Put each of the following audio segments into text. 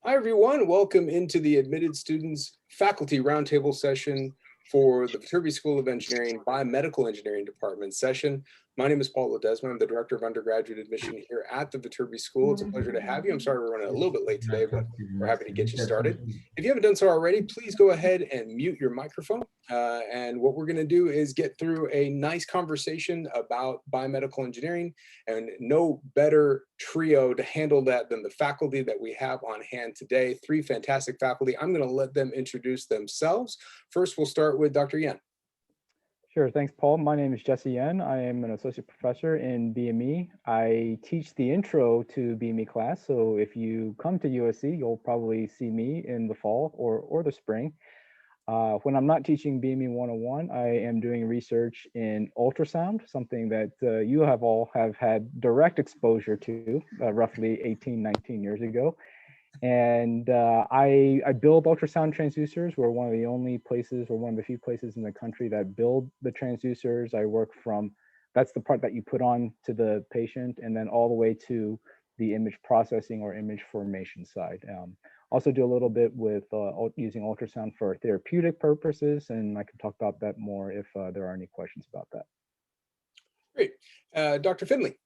Hi, everyone. Welcome into the Admitted Students Faculty Roundtable session for the Viterbi School of Engineering Biomedical Engineering Department session. My name is Paul Ledesma. I'm the Director of Undergraduate Admission here at the Viterbi School. It's a pleasure to have you. I'm sorry we're running a little bit late today, but we're happy to get you started. If you haven't done so already, please go ahead and mute your microphone. And what we're going to do is get through a nice conversation about biomedical engineering, and no better trio to handle that than the faculty that we have on hand today. Three fantastic faculty. I'm going to let them introduce themselves. First, we'll start with Dr. Yen. Sure, thanks, Paul. My name is Jesse Yen. I am an associate professor in BME. I teach the intro to BME class, so if you come to USC, you'll probably see me in the fall or the spring. When I'm not teaching BME 101, I am doing research in ultrasound, something that you have all had direct exposure to roughly 18, 19 years ago. And I build ultrasound transducers. We're one of the only places, or one of the few places in the country that build the transducers. I work from, that's the part that you put on to the patient, and then all the way to the image processing or image formation side. Also do a little bit with using ultrasound for therapeutic purposes, and I can talk about that more if there are any questions about that. Great. Dr. Finley.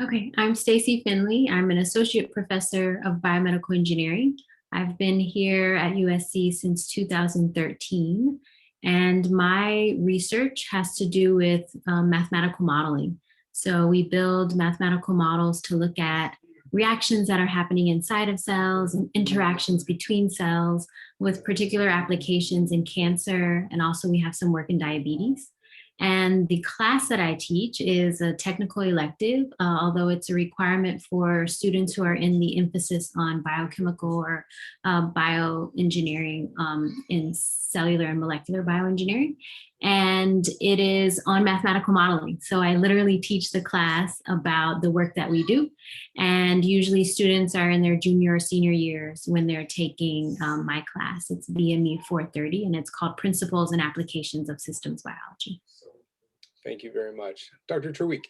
Okay, I'm Stacy Finley. I'm an associate professor of biomedical engineering. I've been here at USC since 2013, and my research has to do with mathematical modeling. So we build mathematical models to look at reactions that are happening inside of cells and interactions between cells, with particular applications in cancer, and also we have some work in diabetes. And the class that I teach is a technical elective, although it's a requirement for students who are in the emphasis on biochemical or bioengineering in cellular and molecular bioengineering. And it is on mathematical modeling. So I literally teach the class about the work that we do. And usually students are in their junior or senior years when they're taking my class. It's BME 430, and it's called Principles and Applications of Systems Biology. Thank you very much. Dr. Terweek.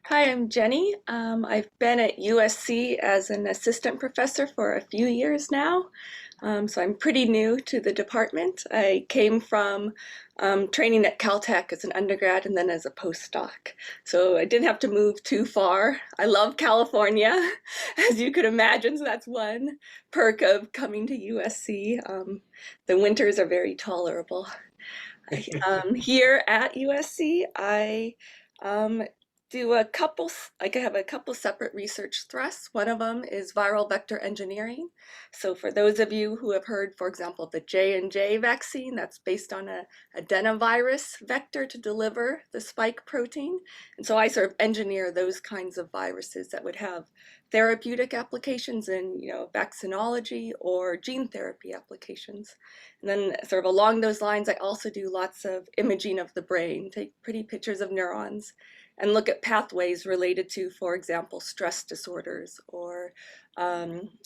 Hi, I'm Jenny. I've been at USC as an assistant professor for a few years now, so I'm pretty new to the department. I came from training at Caltech as an undergrad and then as a postdoc, so I didn't have to move too far. I love California, as you could imagine, so that's one perk of coming to USC. The winters are very tolerable. Here at USC, I do a couple, I have a couple separate research thrusts. One of them is viral vector engineering. So for those of you who have heard, for example, the J&J vaccine, that's based on a adenovirus vector to deliver the spike protein. And so I sort of engineer those kinds of viruses that would have therapeutic applications in, vaccinology or gene therapy applications. And then sort of along those lines, I also do lots of imaging of the brain, take pretty pictures of neurons, and look at pathways related to, for example, stress disorders or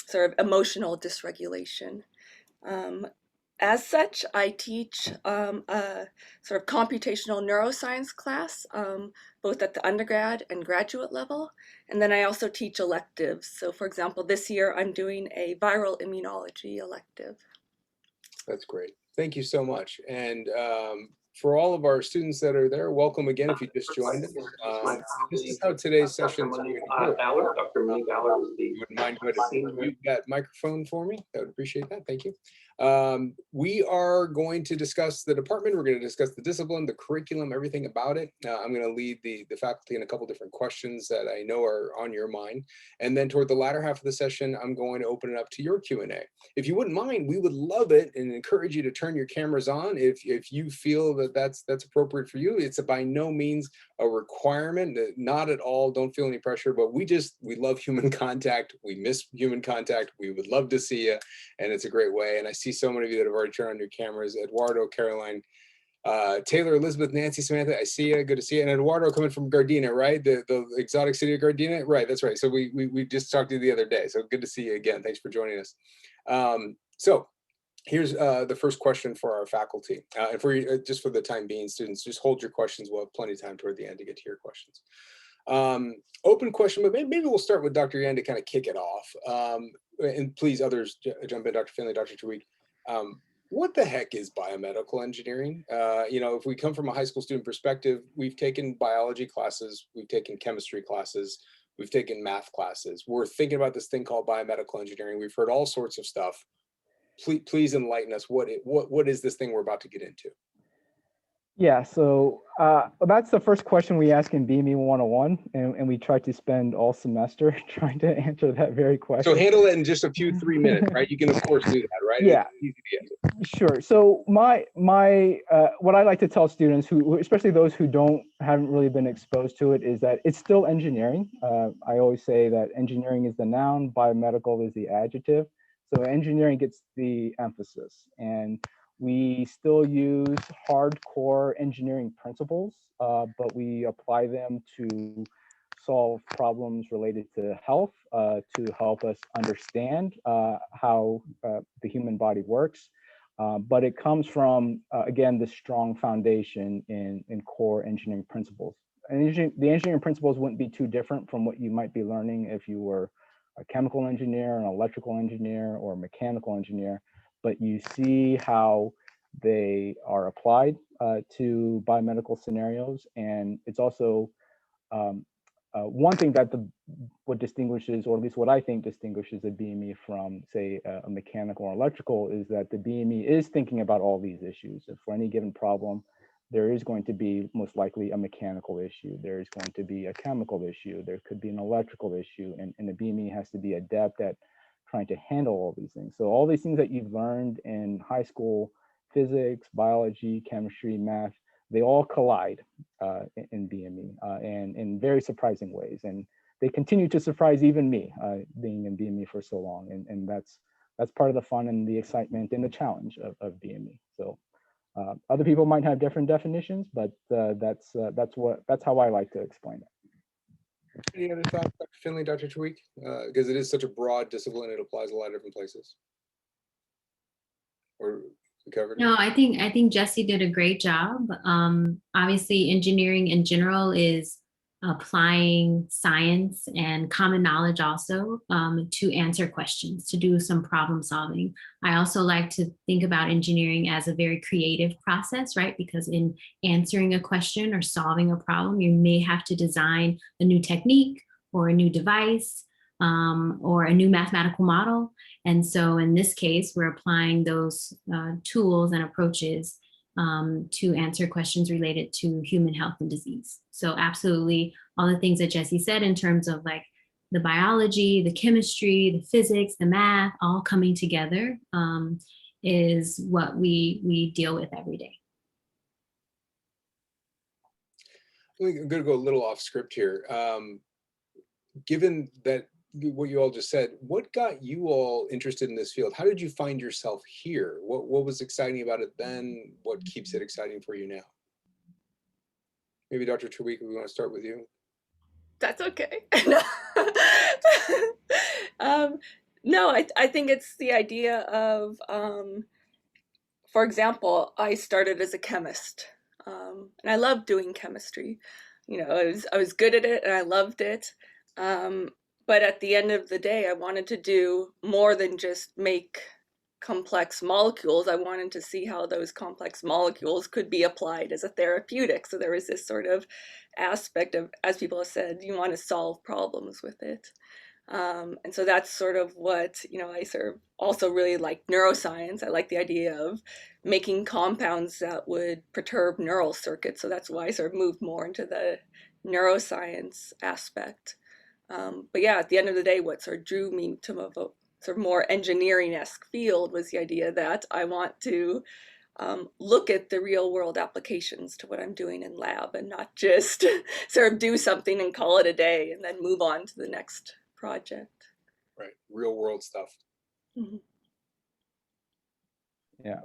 sort of emotional dysregulation. As such, I teach a sort of computational neuroscience class, both at the undergrad and graduate level. And then I also teach electives. So for example, this year I'm doing a viral immunology elective. That's great. Thank you so much. And for all of our students that are there, welcome again if you just joined us. This is how today's session is going to go. Dr. Monique Ballard is the you wouldn't mind going to mute that microphone for me? I would appreciate that. Thank you. We are going to discuss the department. We're going to discuss the discipline, the curriculum, everything about it. I'm going to lead the faculty in a couple different questions that I know are on your mind. And then toward the latter half of the session, I'm going to open it up to your Q&A. If you wouldn't mind, we would love it and encourage you to turn your cameras on if you feel that that's appropriate for you. It's by no means a requirement, not at all. Don't feel any pressure, but we love human contact. We miss human contact. We would love to see you, and it's a great way. And I see so many of you that have already turned on your cameras. Eduardo, Caroline, Taylor, Elizabeth, Nancy, Samantha, I see you. Good to see you. And Eduardo coming from Gardena, right? The exotic city of Gardena, right? That's right. So we just talked to you the other day. So good to see you again. Thanks for joining us. So here's the first question for our faculty. And just for the time being, students, just hold your questions. We'll have plenty of time toward the end to get to your questions. Open question, but maybe we'll start with Dr. Yan to kind of kick it off. And please, others jump in, Dr. Finley, Dr. Tweek. What the heck is biomedical engineering? If we come from a high school student perspective, we've taken biology classes, we've taken chemistry classes, we've taken math classes. We're thinking about this thing called biomedical engineering. We've heard all sorts of stuff. Please enlighten us. What is this thing we're about to get into? Yeah, so that's the first question we ask in BME 101, and we try to spend all semester trying to answer that very question. So handle it in just a few 3 minutes, right? You can of course do that, right? Yeah, it's easy to answer. Sure. So my what I like to tell students who, especially those who haven't really been exposed to it, is that it's still engineering. I always say that engineering is the noun, biomedical is the adjective. So engineering gets the emphasis, and we still use hardcore engineering principles, but we apply them to solve problems related to health, to help us understand how the human body works. But it comes from, again, the strong foundation in core engineering principles. And the engineering principles wouldn't be too different from what you might be learning if you were a chemical engineer, an electrical engineer, or a mechanical engineer. But you see how they are applied to biomedical scenarios. And it's also one thing that what distinguishes, or at least what I think distinguishes a BME from, say, a mechanical or electrical, is that the BME is thinking about all these issues. And for any given problem, there is going to be most likely a mechanical issue. There is going to be a chemical issue. There could be an electrical issue. And the BME has to be adept at trying to handle all these things. So all these things that you've learned in high school, physics, biology, chemistry, math, they all collide in BME and in very surprising ways. And they continue to surprise even me, being in BME for so long. And that's part of the fun and the excitement and the challenge of BME. So other people might have different definitions, but that's how I like to explain it. Any other thoughts, Dr. Finley, Dr. Tweek? Because it is such a broad discipline, it applies a lot of different places. Or we covered it? No, I think Jesse did a great job. Obviously, engineering in general is applying science and common knowledge also to answer questions, to do some problem solving. I also like to think about engineering as a very creative process, right? Because in answering a question or solving a problem, you may have to design a new technique or a new device or a new mathematical model. And so in this case, we're applying those tools and approaches to answer questions related to human health and disease. So absolutely all the things that Jesse said in terms of like the biology, the chemistry, the physics, the math, all coming together is what we deal with every day. I'm going to go a little off script here. Given that what you all just said, what got you all interested in this field? How did you find yourself here? What was exciting about it then? What keeps it exciting for you now? Maybe Dr. Tweek, we want to start with you. That's okay. No, I think it's the idea of, for example, I started as a chemist, and I loved doing chemistry. I was good at it and I loved it. But at the end of the day, I wanted to do more than just make complex molecules. I wanted to see how those complex molecules could be applied as a therapeutic. So there was this sort of aspect of, as people have said, you want to solve problems with it. And so that's sort of what, I sort of also really like neuroscience. I like the idea of making compounds that would perturb neural circuits. So that's why I sort of moved more into the neuroscience aspect. But yeah, at the end of the day, what sort of drew me to a sort of more engineering-esque field was the idea that I want to look at the real world applications to what I'm doing in lab and not just sort of do something and call it a day and then move on to the next project. Right, real world stuff. Mm-hmm. Yeah,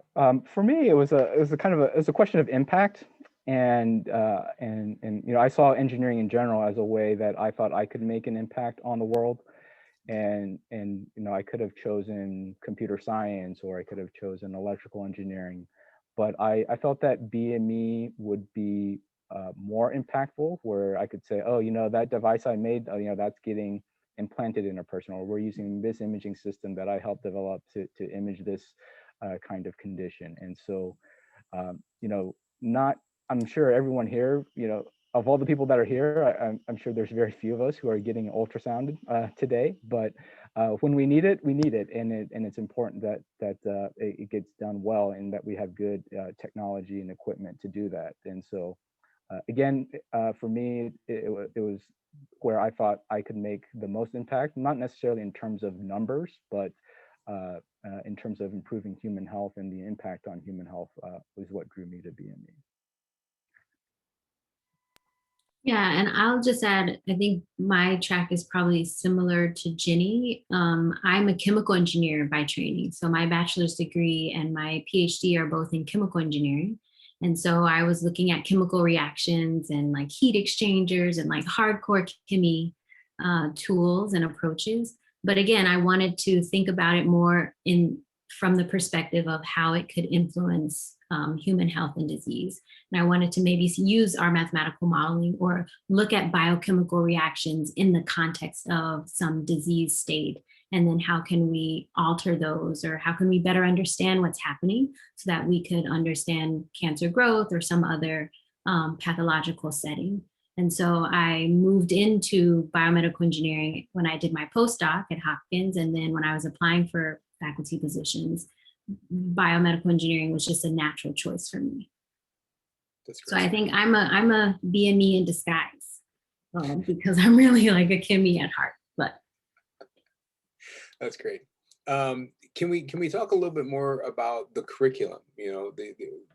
for me, it was a question of impact. And I saw engineering in general as a way that I thought I could make an impact on the world. And I could have chosen computer science, or I could have chosen electrical engineering, but I felt that BME would be more more impactful, where I could say, oh, that device I made, that's getting implanted in a person, or we're using this imaging system that I helped develop to image this kind of condition. And so, not, I'm sure everyone here, of all the people that are here, I'm sure there's very few of us who are getting ultrasounded today, but when we need it, and it's important that it gets done well, and that we have good technology and equipment to do that. And so, again, for me, it was where I thought I could make the most impact, not necessarily in terms of numbers, but in terms of improving human health, and the impact on human health was what drew me to BME. Yeah, and I'll just add, I think my track is probably similar to Ginny. I'm a chemical engineer by training. So my bachelor's degree and my PhD are both in chemical engineering. And so I was looking at chemical reactions and like heat exchangers and like hardcore chemie tools and approaches. But again, I wanted to think about it more from the perspective of how it could influence human health and disease. And I wanted to maybe use our mathematical modeling or look at biochemical reactions in the context of some disease state. And then how can we alter those, or how can we better understand what's happening so that we could understand cancer growth or some other pathological setting. And so I moved into biomedical engineering when I did my postdoc at Hopkins. And then when I was applying for faculty positions, biomedical engineering was just a natural choice for me. So I think I'm a BME in disguise because I'm really like a chemie at heart. But that's great. Can we talk a little bit more about the curriculum?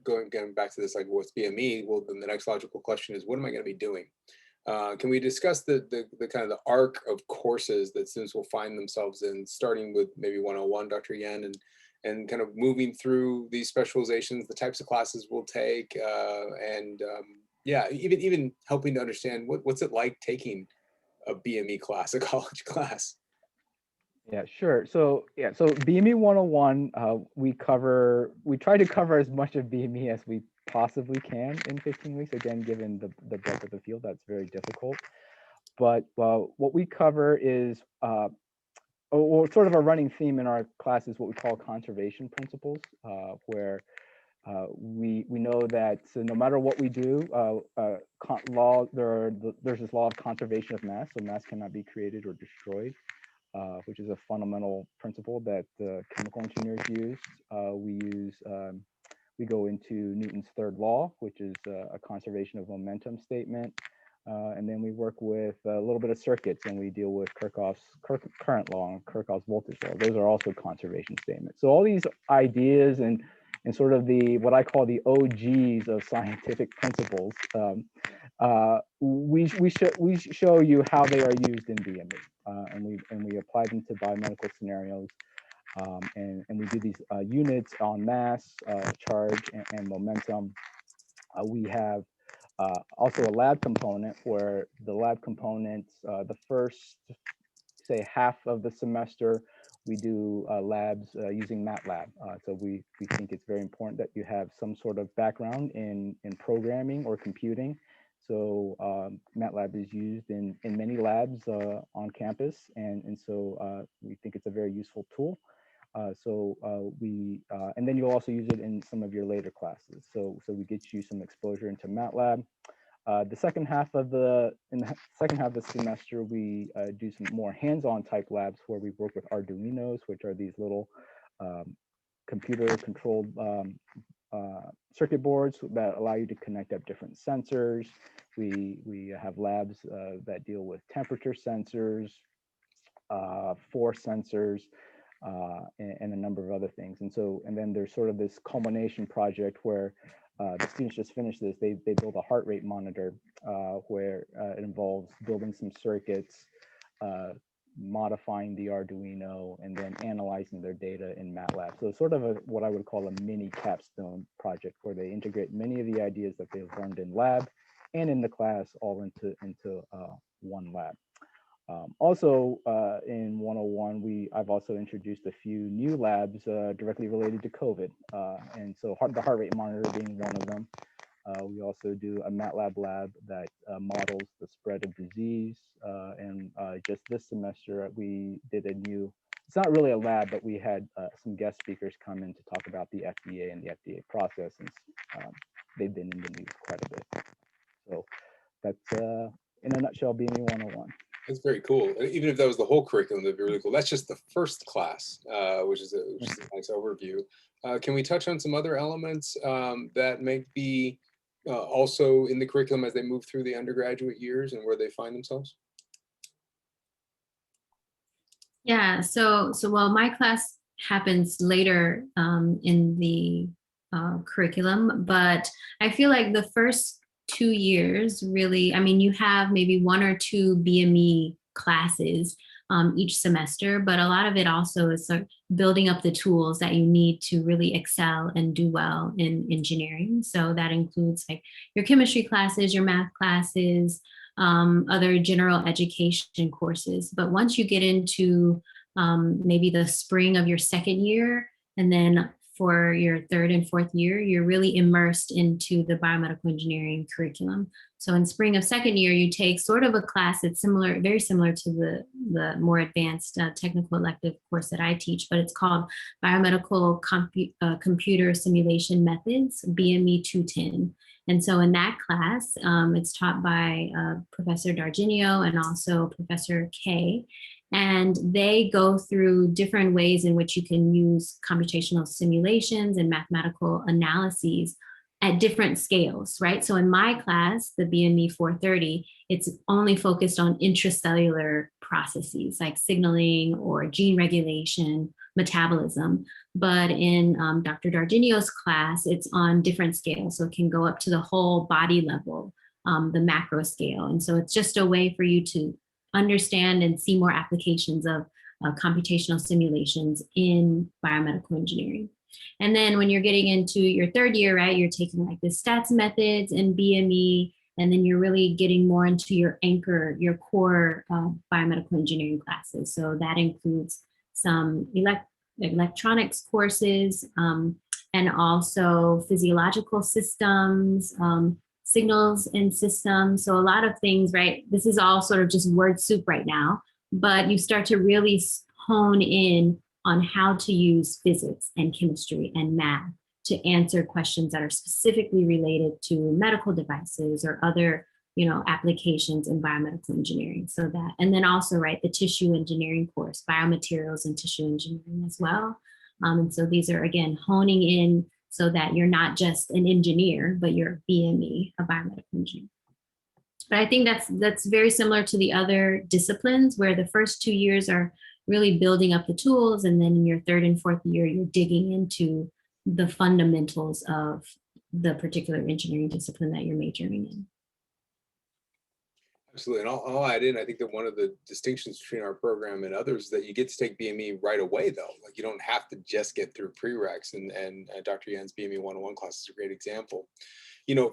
Going back to this, like, what's BME? Well, then the next logical question is, what am I going to be doing? Can we discuss the kind of the arc of courses that students will find themselves in, starting with maybe 101, Dr. Yen, and kind of moving through these specializations, the types of classes we'll take, and yeah, even helping to understand what's it like taking a BME class, a college class. Yeah, sure. So BME 101, we try to cover as much of BME as we possibly can in 15 weeks. Again, given the breadth of the field, that's very difficult. But what we cover is, or sort of a running theme in our class is what we call conservation principles, where we know that no matter what we do, there's this law of conservation of mass. So mass cannot be created or destroyed. Which is a fundamental principle that chemical engineers use. We go into Newton's third law, which is a conservation of momentum statement. And then we work with a little bit of circuits, and we deal with Kirchhoff's current law and Kirchhoff's voltage law. Those are also conservation statements. So all these ideas and sort of what I call the OGs of scientific principles, we show you how they are used in BME. And we apply them to biomedical scenarios, and we do these units on mass, charge, and momentum. We have also a lab component, where the lab components, the first, say, half of the semester, we do labs using MATLAB. So we think it's very important that you have some sort of background in programming or computing. So MATLAB is used in many labs on campus, and so we think it's a very useful tool. And then you'll also use it in some of your later classes. So we get you some exposure into MATLAB. The second half of the semester, we do some more hands-on type labs, where we work with Arduinos, which are these little computer-controlled circuit boards that allow you to connect up different sensors. We have labs that deal with temperature sensors, force sensors, and a number of other things. And then there's sort of this culmination project where the students just finished this. They build a heart rate monitor, where it involves building some circuits, modifying the Arduino, and then analyzing their data in MATLAB. So sort of what I would call a mini capstone project, where they integrate many of the ideas that they've learned in lab and in the class all into one lab. Also, in 101, I've also introduced a few new labs directly related to COVID. And so the heart rate monitor being one of them. We also do a MATLAB lab that models the spread of disease. And just this semester, we did a new, it's not really a lab, but we had some guest speakers come in to talk about the FDA and the FDA process. And they've been in the news quite a bit. So that's, in a nutshell, BME 101. That's very cool. Even if that was the whole curriculum, that'd be really cool. That's just the first class, which is a nice overview. Can we touch on some other elements that may be also in the curriculum as they move through the undergraduate years and where they find themselves? Yeah, so well, my class happens later in the curriculum, but I feel like the first 2 years really, I mean, you have maybe 1 or 2 BME classes each semester, but a lot of it also is sort of building up the tools that you need to really excel and do well in engineering. So that includes like your chemistry classes, your math classes, other general education courses. But once you get into maybe the spring of your second year, and then for your third and fourth year, you're really immersed into the biomedical engineering curriculum. So in spring of second year, you take sort of a class that's similar, very similar to the more advanced technical elective course that I teach, but it's called Biomedical Computer Simulation Methods, BME 210. And so in that class, it's taught by Professor Darginio and also Professor Kay. And they go through different ways in which you can use computational simulations and mathematical analyses at different scales, right? So in my class, the BME 430, it's only focused on intracellular processes like signaling or gene regulation, metabolism. But in Dr. Darginio's class, it's on different scales. So it can go up to the whole body level, the macro scale. And so it's just a way for you to understand and see more applications of computational simulations in biomedical engineering. And then when you're getting into your third year, right, you're taking like the stats methods and BME, and then you're really getting more into your anchor, your core biomedical engineering classes. So that includes some electronics courses and also physiological systems, signals and systems. So a lot of things, right? This is all sort of just word soup right now, but you start to really hone in on how to use physics and chemistry and math to answer questions that are specifically related to medical devices or other, applications in biomedical engineering. So that, and then also, right, the tissue engineering course, biomaterials and tissue engineering as well. And so these are, again, honing in so that you're not just an engineer, but you're BME, a biomedical engineer. But I think that's very similar to the other disciplines where the first 2 years are really building up the tools. And then in your third and fourth year, you're digging into the fundamentals of the particular engineering discipline that you're majoring in. Absolutely. And I'll add in, I think that one of the distinctions between our program and others is that you get to take BME right away, though. Like you don't have to just get through prereqs, and Dr. Yan's BME 101 class is a great example.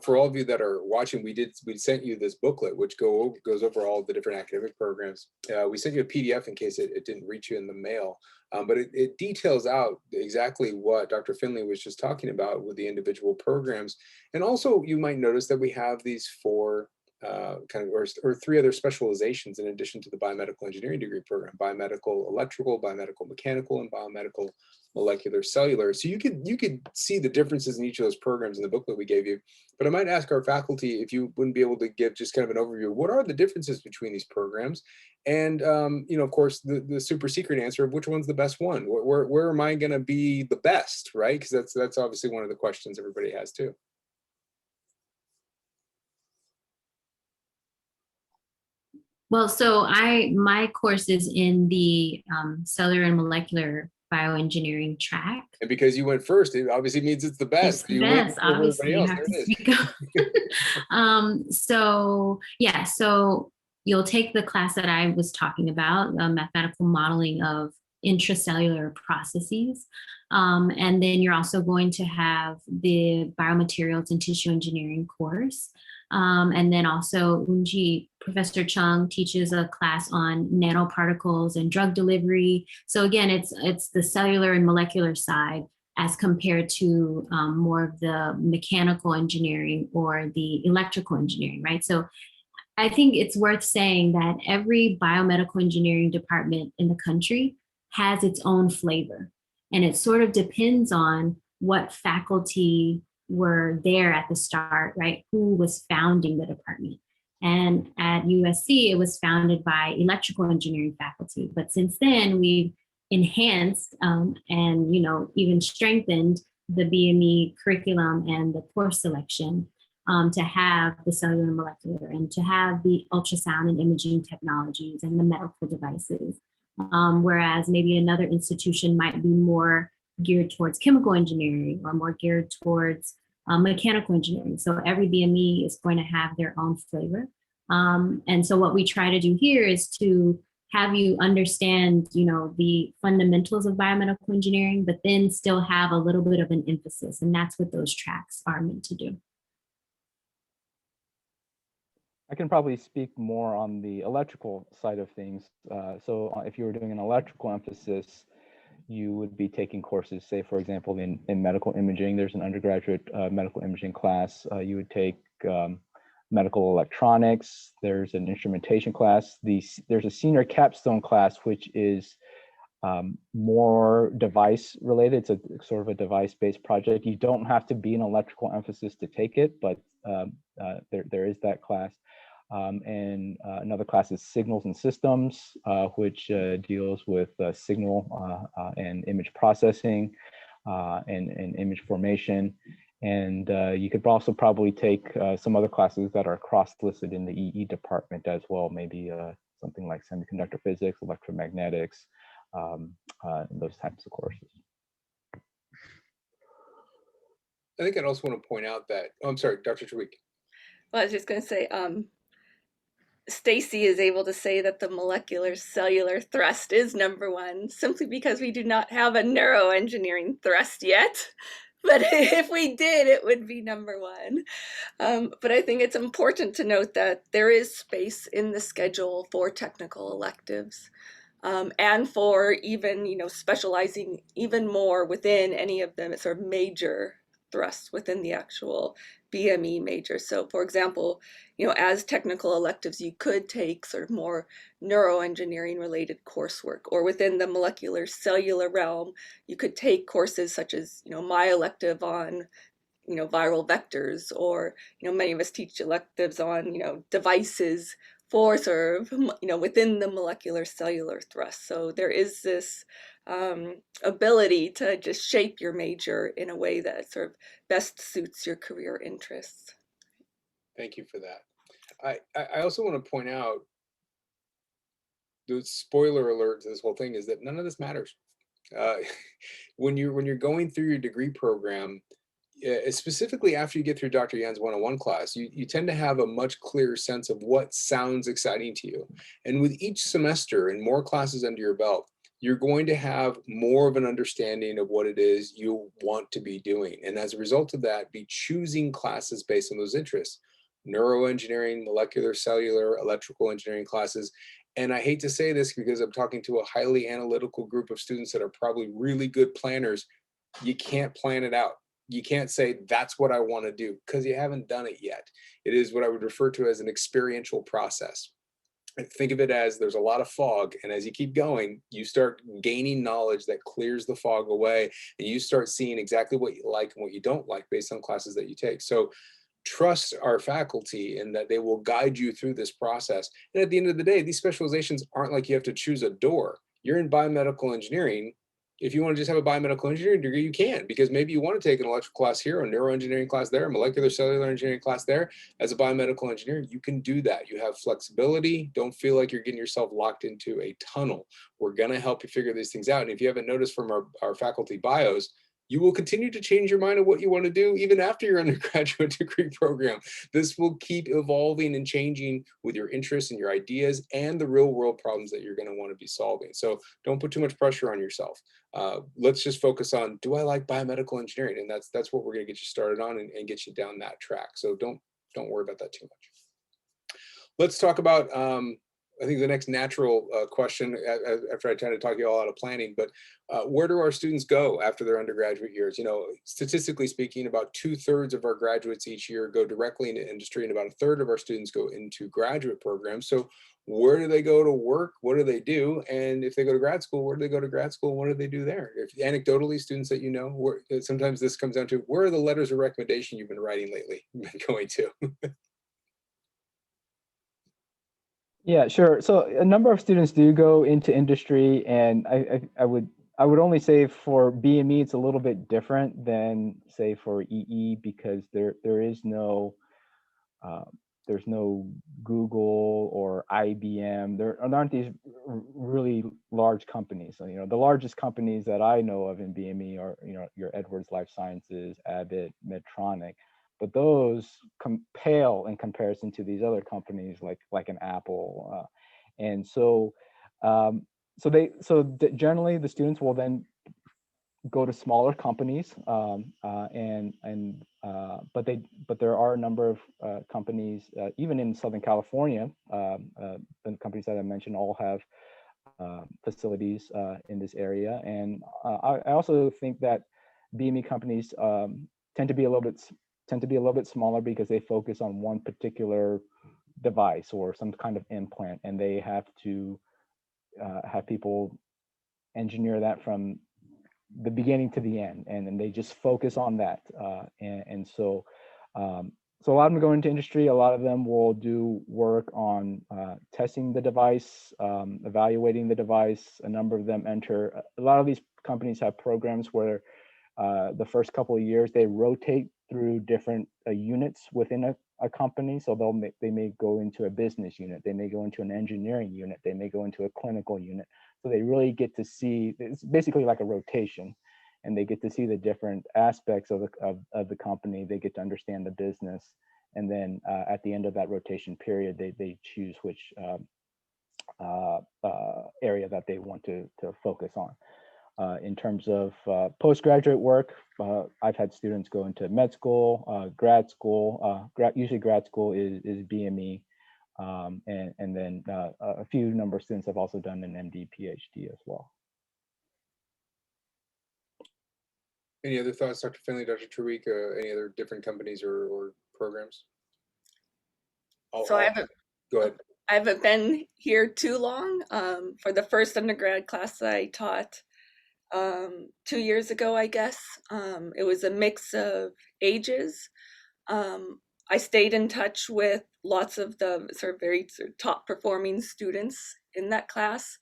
For all of you that are watching, we sent you this booklet, which goes over all the different academic programs. We sent you a PDF in case it didn't reach you in the mail, but it details out exactly what Dr. Finley was just talking about with the individual programs. And also you might notice that we have these 4 or 3 other specializations in addition to the biomedical engineering degree program: biomedical electrical, biomedical mechanical, and biomedical molecular cellular. So you could see the differences in each of those programs in the booklet we gave you. But I might ask our faculty if you wouldn't be able to give just kind of an overview. What are the differences between these programs? And of course, the super secret answer of which one's the best one. Where am I going to be the best, right? Because that's obviously one of the questions everybody has too. Well, so my course is in the cellular and molecular bioengineering track. And because you went first, it obviously means it's the best. It's the best, obviously. You have to speak up. So you'll take the class that I was talking about, mathematical modeling of intracellular processes. And then you're also going to have the biomaterials and tissue engineering course. And then also Professor Chung teaches a class on nanoparticles and drug delivery. So again, it's the cellular and molecular side. as compared to more of the mechanical engineering or the electrical engineering, right? So I think it's worth saying that every biomedical engineering department in the country has its own flavor. And it sort of depends on what faculty were there at the start, right? Who was founding the department. And at USC, it was founded by electrical engineering faculty. But since then, we've enhanced and even strengthened the BME curriculum and the course selection to have the cellular and molecular and to have the ultrasound and imaging technologies and the medical devices. Whereas maybe another institution might be more geared towards chemical engineering or more geared towards mechanical engineering. So every BME is going to have their own flavor. And so what we try to do here is to have you understand, the fundamentals of biomedical engineering, but then still have a little bit of an emphasis. And that's what those tracks are meant to do. I can probably speak more on the electrical side of things. So if you were doing an electrical emphasis, you would be taking courses, say, for example, in medical imaging. There's an undergraduate medical imaging class. You would take medical electronics. There's an instrumentation class. There's a senior capstone class, which is more device related. It's a sort of a device-based project. You don't have to be an electrical emphasis to take it, but there is that class. And another class is signals and systems, which deals with signal and image processing and image formation. And you could also probably take some other classes that are cross-listed in the EE department as well, maybe something like semiconductor physics, electromagnetics, those types of courses. I think I'd also want to point out that, oh, I'm sorry, Dr. Tweek. Well, I was just going to say, Stacy is able to say that the molecular cellular thrust is #1 simply because we do not have a neuroengineering thrust yet. But if we did, it would be #1. But I think it's important to note that there is space in the schedule for technical electives and for even, specializing even more within any of them sort of major thrusts within the actual BME major. So for example, as technical electives, you could take sort of more neuroengineering related coursework, or within the molecular cellular realm, you could take courses such as, my elective on, viral vectors, or, many of us teach electives on, devices for sort of, within the molecular cellular thrust. So there is this ability to just shape your major in a way that sort of best suits your career interests. Thank you for that. I also want to point out, the spoiler alert to this whole thing is that none of this matters. When you're going through your degree program, specifically after you get through Dr. Yan's 101 class, you tend to have a much clearer sense of what sounds exciting to you. And with each semester and more classes under your belt, you're going to have more of an understanding of what it is you want to be doing. And as a result of that, be choosing classes based on those interests: neuroengineering, molecular, cellular, electrical engineering classes. And I hate to say this because I'm talking to a highly analytical group of students that are probably really good planners. You can't plan it out. You can't say that's what I want to do because you haven't done it yet. It is what I would refer to as an experiential process. Think of it as there's a lot of fog, and as you keep going, you start gaining knowledge that clears the fog away, and you start seeing exactly what you like and what you don't like based on classes that you take. So trust our faculty in that they will guide you through this process. And at the end of the day, these specializations aren't like you have to choose a door. You're in biomedical engineering. If you want to just have a biomedical engineering degree, you can, because maybe you want to take an electrical class here, a neuroengineering class there, a molecular cellular engineering class there. As a biomedical engineer, you can do that. You have flexibility. Don't feel like you're getting yourself locked into a tunnel. We're going to help you figure these things out. And if you haven't noticed from our faculty bios, you will continue to change your mind of what you want to do even after your undergraduate degree program. This will keep evolving and changing with your interests and your ideas and the real world problems that you're going to want to be solving. So don't put too much pressure on yourself. Let's just focus on, do I like biomedical engineering? And that's what we're going to get you started on and get you down that track. So don't worry about that too much. Let's talk about I think the next natural question, after I try to talk you all out of planning, but where do our students go after their undergraduate years? You know, statistically speaking, about 2/3 of our graduates each year go directly into industry, and about 1/3 of our students go into graduate programs. So where do they go to work? What do they do? And if they go to grad school, where do they go to grad school? What do they do there? If anecdotally, students that you know, sometimes this comes down to, where are the letters of recommendation you've been writing lately, going to? Yeah, sure. So a number of students do go into industry, and I would only say for BME it's a little bit different than say for EE, because there is no there's no Google or IBM. There aren't these really large companies. So, you know, the largest companies that I know of in BME are, you know, your Edwards Life Sciences, Abbott, Medtronic, but those pale in comparison to these other companies like an Apple, and so generally the students will then go to smaller companies, but there are a number of companies, even in Southern California. The companies that I mentioned all have facilities in this area, and I also think that BME companies tend to be a little bit smaller because they focus on one particular device or some kind of implant, and they have to have people engineer that from the beginning to the end, and then they just focus on that. So a lot of them go into industry. A lot of them will do work on testing the device, evaluating the device. A number of them enter. A lot of these companies have programs where the first couple of years they rotate through different units within a company. So they may go into a business unit, they may go into an engineering unit, they may go into a clinical unit. So they really get to see, it's basically like a rotation, and they get to see the different aspects of the company. They get to understand the business, and then at the end of that rotation period, they choose which area that they want to focus on. In terms of postgraduate work, I've had students go into med school, grad school. Usually grad school is BME, and then a few number of students have also done an MD, PhD as well. Any other thoughts, Dr. Finley, Dr. Tariq, any other different companies or programs? So go ahead. I haven't been here too long. For the first undergrad class that I taught 2 years ago, I guess, it was a mix of ages. I stayed in touch with lots of the sort of very top performing students in that class.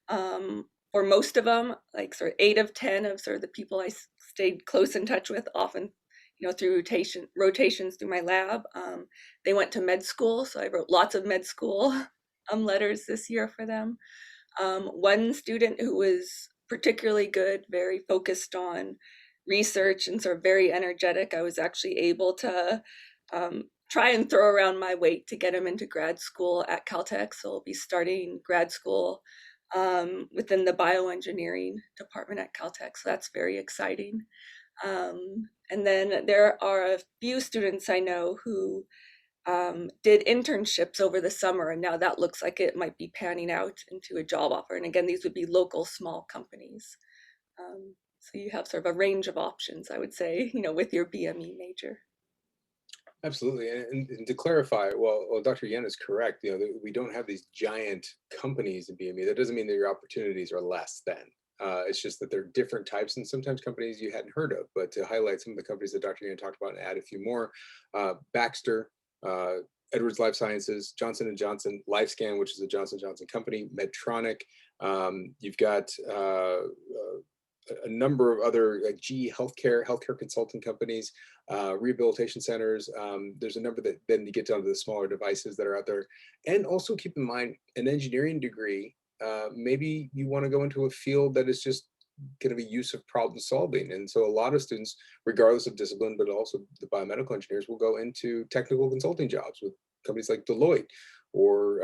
For most of them, like sort of 8 of 10 of sort of the people I stayed close in touch with, often, you know, through rotations through my lab, they went to med school. So I wrote lots of med school letters this year for them. One student who was particularly good, very focused on research and sort of very energetic, I was actually able to try and throw around my weight to get him into grad school at Caltech. So he'll be starting grad school within the bioengineering department at Caltech. So that's very exciting. And then there are a few students I know who did internships over the summer, and now that looks like it might be panning out into a job offer. And again, these would be local small companies. So you have sort of a range of options, I would say, you know, with your BME major. Absolutely, and to clarify, well, Dr. Yen is correct. You know, we don't have these giant companies in BME. That doesn't mean that your opportunities are less than. It's just that they're different types, and sometimes companies you hadn't heard of. But to highlight some of the companies that Dr. Yen talked about and add a few more, Baxter, Edwards Life Sciences, Johnson & Johnson, LifeScan, which is a Johnson & Johnson company, Medtronic. You've got a number of other like GE healthcare consulting companies, rehabilitation centers. There's a number that then you get down to the smaller devices that are out there. And also keep in mind, an engineering degree, maybe you want to go into a field that is just kind of a use of problem solving. And so a lot of students, regardless of discipline, but also the biomedical engineers, will go into technical consulting jobs with companies like Deloitte or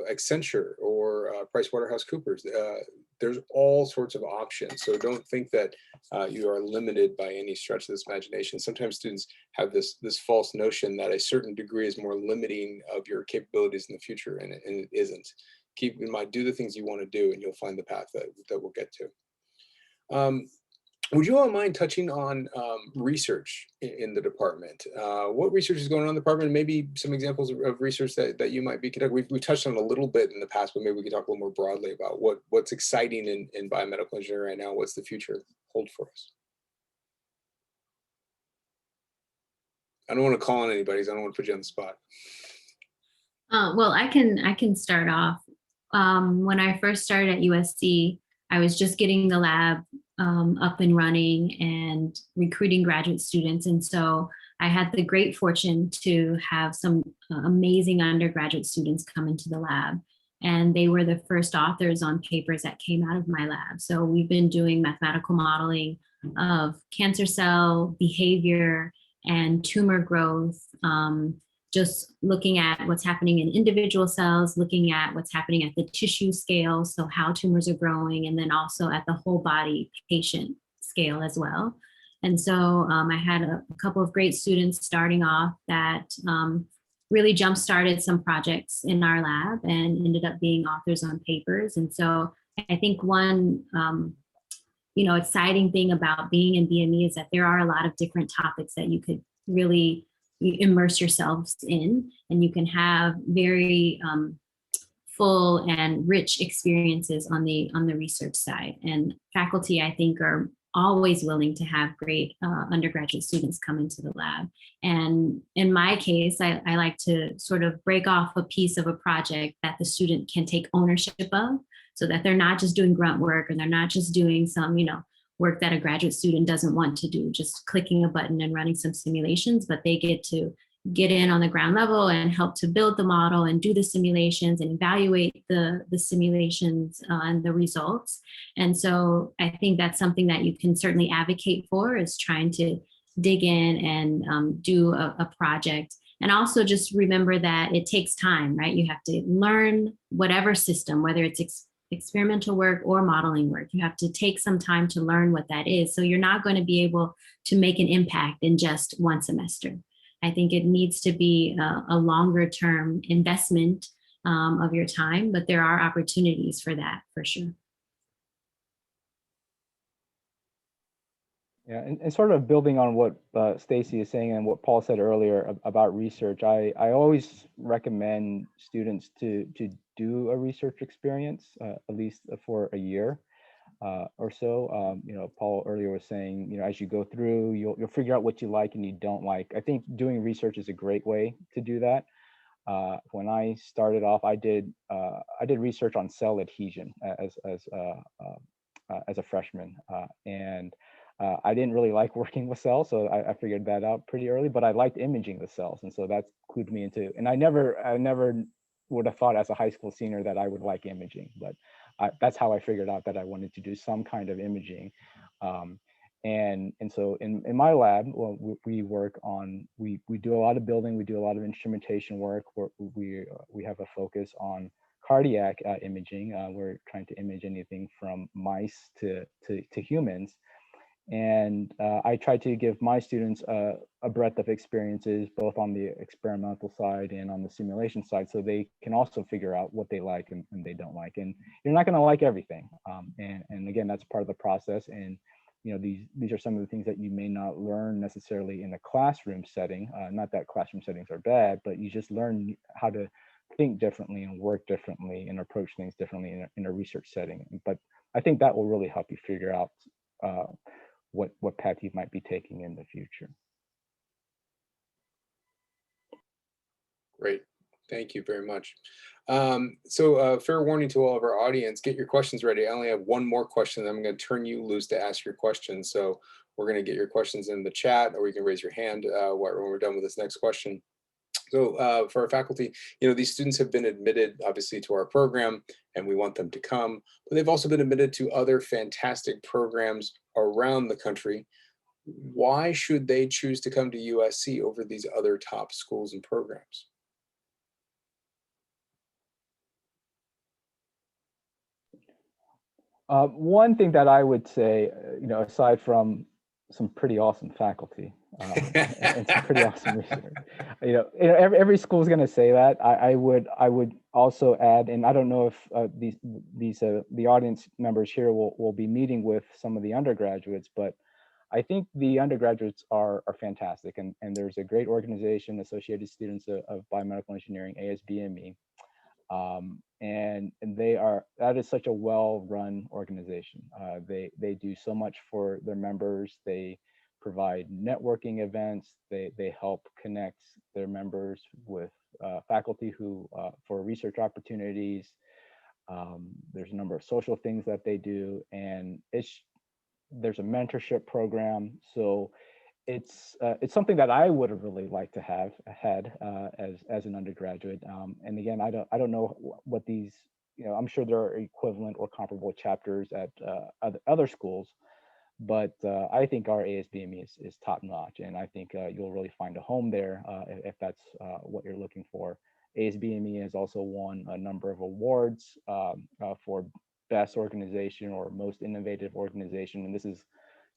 Accenture or PricewaterhouseCoopers. There's all sorts of options. So don't think that you are limited by any stretch of this imagination. Sometimes students have this false notion that a certain degree is more limiting of your capabilities in the future, and it isn't. Keep in mind, do the things you want to do, and you'll find the path that we'll get to. Would you all mind touching on research in the department? What research is going on in the department? Maybe some examples of research that you might be conducting. We touched on it a little bit in the past, but maybe we could talk a little more broadly about what's exciting in biomedical engineering right now. What's the future hold for us? I don't want to call on anybody, so I don't want to put you on the spot. Well, I can start off. When I first started at USC, I was just getting the lab up and running and recruiting graduate students. And so I had the great fortune to have some amazing undergraduate students come into the lab. And they were the first authors on papers that came out of my lab. So we've been doing mathematical modeling of cancer cell behavior and tumor growth, just looking at what's happening in individual cells, looking at what's happening at the tissue scale, so how tumors are growing, and then also at the whole body patient scale as well. And so I had a couple of great students starting off that really jump-started some projects in our lab and ended up being authors on papers. And so I think one exciting thing about being in BME is that there are a lot of different topics that you could really immerse yourselves in, and you can have very full and rich experiences on the research side. And faculty, I think, are always willing to have great undergraduate students come into the lab. And in my case, I like to sort of break off a piece of a project that the student can take ownership of, so that they're not just doing grunt work, and they're not just doing some, work that a graduate student doesn't want to do, just clicking a button and running some simulations, but they get to get in on the ground level and help to build the model and do the simulations and evaluate the simulations and the results. And so I think that's something that you can certainly advocate for, is trying to dig in and do a project. And also just remember that it takes time, right? You have to learn whatever system, whether it's experimental work or modeling work. You have to take some time to learn what that is. So you're not going to be able to make an impact in just one semester. I think it needs to be a longer term investment of your time, but there are opportunities for that, for sure. Yeah, and sort of building on what Stacy is saying and what Paul said earlier about research, I always recommend students to do a research experience, at least for a year or so. Paul earlier was saying, as you go through, you'll figure out what you like and you don't like. I think doing research is a great way to do that. When I started off, I did research on cell adhesion as a freshman, and I didn't really like working with cells, so I figured that out pretty early. But I liked imaging the cells, and so that clued me into. And I never would have thought as a high school senior that I would like imaging, but that's how I figured out that I wanted to do some kind of imaging. And so in my lab, well, we work on, we do a lot of building, we do a lot of instrumentation work. We have a focus on cardiac imaging. We're trying to image anything from mice to humans. And I try to give my students a breadth of experiences, both on the experimental side and on the simulation side, so they can also figure out what they like and they don't like. And you're not going to like everything. And again, that's part of the process. And these are some of the things that you may not learn necessarily in a classroom setting. Not that classroom settings are bad, but you just learn how to think differently and work differently and approach things differently in a research setting. But I think that will really help you figure out what path you might be taking in the future. Great, thank you very much. So fair warning to all of our audience, get your questions ready. I only have one more question, then I'm going to turn you loose to ask your questions. So we're going to get your questions in the chat, or you can raise your hand when we're done with this next question. So for our faculty, these students have been admitted, obviously, to our program, and we want them to come, but they've also been admitted to other fantastic programs around the country. Why should they choose to come to USC over these other top schools and programs? One thing that I would say, aside from some pretty awesome faculty and some pretty awesome research, every school is going to say that. I would also add, and I don't know if the audience members here will be meeting with some of the undergraduates, but I think the undergraduates are fantastic, and there's a great organization, Associated Students of Biomedical Engineering, ASBME. And that is such a well-run organization. They do so much for their members. They provide networking events. They help connect their members with faculty who for research opportunities. There's a number of social things that they do, and there's a mentorship program. So it's something that I would have really liked to have had as an undergraduate. And again, I don't know what these, I'm sure there are equivalent or comparable chapters at other schools, but I think our ASBME is top notch, and I think you'll really find a home there if that's what you're looking for. ASBME has also won a number of awards for best organization or most innovative organization, and this is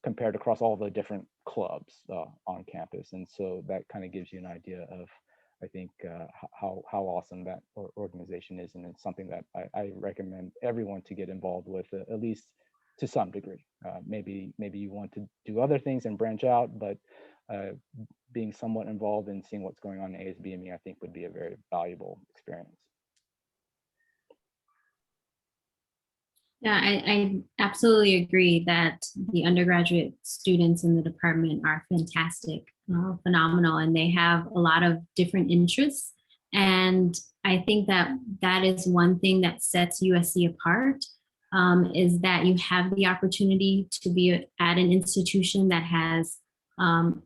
compared across all the different clubs on campus. And so that kind of gives you an idea of, I think, how awesome that organization is. And it's something that I recommend everyone to get involved with, at least to some degree. Maybe you want to do other things and branch out, but being somewhat involved and seeing what's going on in ASBME, I think would be a very valuable experience. Yeah, I absolutely agree that the undergraduate students in the department are fantastic, phenomenal, and they have a lot of different interests. And I think that is one thing that sets USC apart, is that you have the opportunity to be at an institution that has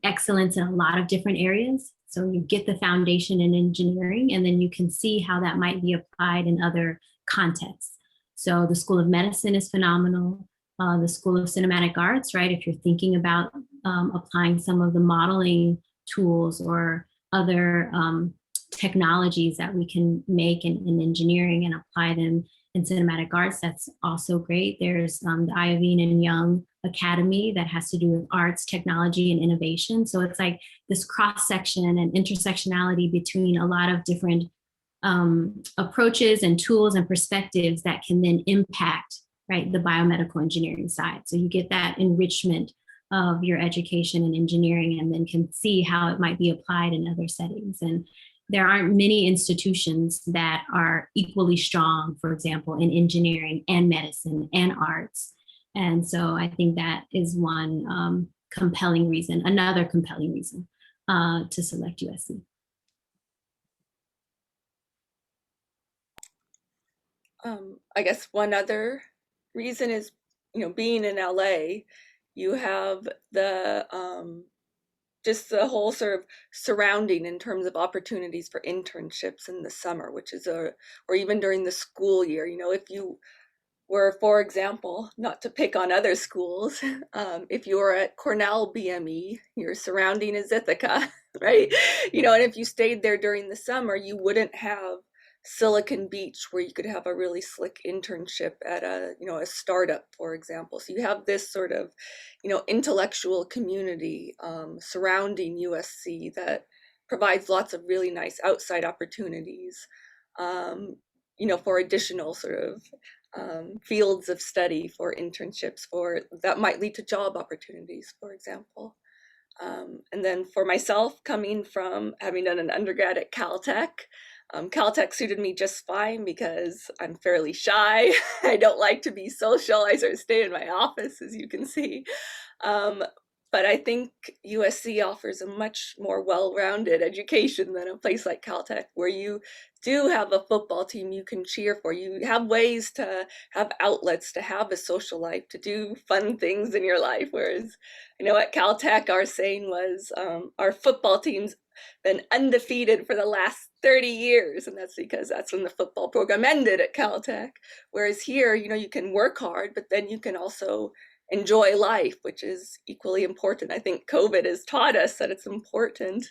excellence in a lot of different areas. So you get the foundation in engineering, and then you can see how that might be applied in other contexts. So the School of Medicine is phenomenal. The School of Cinematic Arts, right? If you're thinking about applying some of the modeling tools or other technologies that we can make in engineering and apply them in cinematic arts, that's also great. There's the Iovine and Young Academy that has to do with arts, technology, and innovation. So it's like this cross-section and intersectionality between a lot of different approaches and tools and perspectives that can then impact, right, the biomedical engineering side. So you get that enrichment of your education in engineering, and then can see how it might be applied in other settings. And there aren't many institutions that are equally strong, for example, in engineering and medicine and arts. And so I think that is one another compelling reason to select USC. I guess one other reason is, being in LA, you have the just the whole sort of surrounding in terms of opportunities for internships in the summer, which is or even during the school year. If you were, for example, not to pick on other schools, if you were at Cornell BME, your surrounding is Ithaca, right? And if you stayed there during the summer, you wouldn't have Silicon Beach, where you could have a really slick internship at a startup, for example. So you have this sort of, intellectual community surrounding USC that provides lots of really nice outside opportunities, for additional sort of fields of study, for internships, that might lead to job opportunities, for example. And then for myself, coming from having done an undergrad at Caltech, Caltech suited me just fine because I'm fairly shy. I don't like to be social. I sort of stay in my office, as you can see. But I think USC offers a much more well-rounded education than a place like Caltech, where you do have a football team you can cheer for. You have ways to have outlets, to have a social life, to do fun things in your life. Whereas, at Caltech, our saying was our football team's been undefeated for the last 30 years. And that's because that's when the football program ended at Caltech. Whereas here, you can work hard, but then you can also enjoy life, which is equally important. I think COVID has taught us that it's important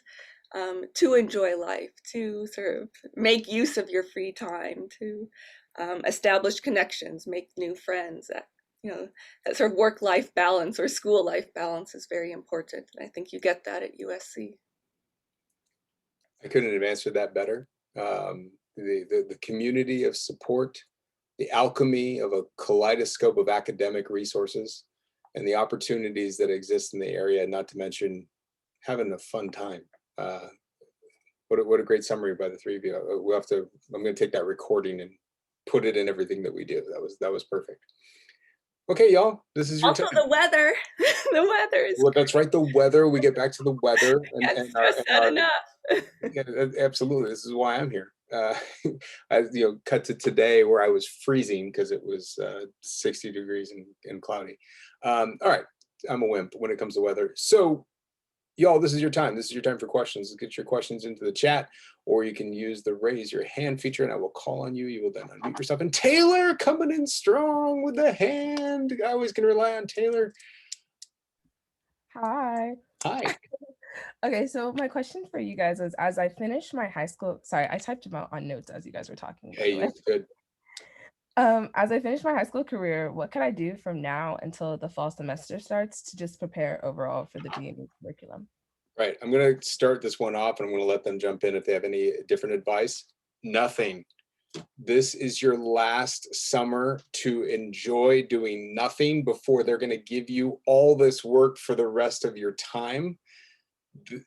to enjoy life, to sort of make use of your free time, to establish connections, make new friends. that sort of work-life balance or school-life balance is very important. And I think you get that at USC. I couldn't have answered that better. The community of support, the alchemy of a kaleidoscope of academic resources, and the opportunities that exist in the area, not to mention having a fun time. What a great summary by the three of you. I'm going to take that recording and put it in everything that we do. That was perfect. Okay, y'all, this is your Also time. the weather. The weather is Well, that's right, the weather. We get back to the weather. can't stress that enough. Yeah, absolutely. This is why I'm here. I cut to today where I was freezing because it was 60 degrees and cloudy. All right, I'm a wimp when it comes to weather. So y'all, this is your time. This is your time for questions. Get your questions into the chat, or you can use the raise your hand feature and I will call on you. You will then unmute yourself. And Taylor coming in strong with the hand. I always can rely on Taylor. Hi. Hi. Okay, so my question for you guys is, as I finish my high school, sorry, I typed them out on notes as you guys were talking. Hey, it's good. As I finish my high school career, what can I do from now until the fall semester starts to just prepare overall for the BME curriculum? Right. I'm going to start this one off and I'm going to let them jump in if they have any different advice. Nothing. This is your last summer to enjoy doing nothing before they're going to give you all this work for the rest of your time.